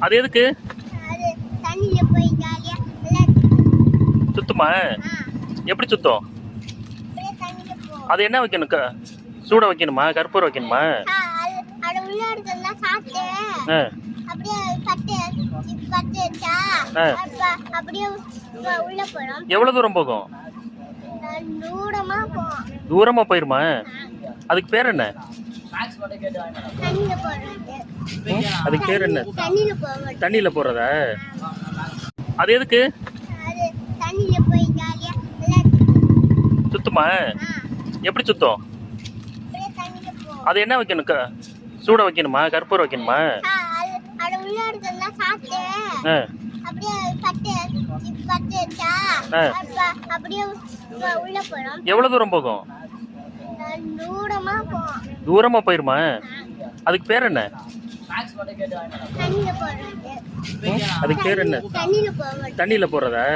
அது எதுக்கு? அது தண்ணியில போய் ஜாலியா விளையாட்டு. சுத்துமா? எப்படி சுத்தம்? அப்படியே தண்ணியில போ. அது என்ன வைக்கணும்? சூட வைக்கணுமா? கற்பூரம் வைக்கணுமா? அது உள்ள எடுத்ததெல்லாம் சாப்பிட்டு அப்படியே பட்டு வச்சா அப்படியே உள்ள போறோம். எவ்வளவு தூரம் போகும்? தூரமா போகும். தூரமா போயிருமா? அதுக்கு பேர் என்ன? தண்ணியில போறது. அதுக்கு பேர் என்ன? தண்ணியில போறது. தண்ணியில போறதா? அது எதுக்கு? அது தண்ணியில போய் ஜாலியா விளையாட்டு. சுத்துமா? எப்படி சுத்தம்? அப்படியே தண்ணியில போ. அது என்ன வைக்கணும்? சூட வைக்கணுமா? கற்பூரம் வைக்கணுமா? அது உள்ள எடுத்ததெல்லாம் சாப்பிட்டு அப்படியே பட்டு வச்சா அப்படியே உள்ள போறோம். எவ்வளவு தூரம் போகும்? தூரமா போகும். தூரமா போயிருமா? அதுக்கு பேர் என்ன? தண்ணியில போறது. அதுக்கு பேர் என்ன? தண்ணியில போறது. தண்ணியில போறதா?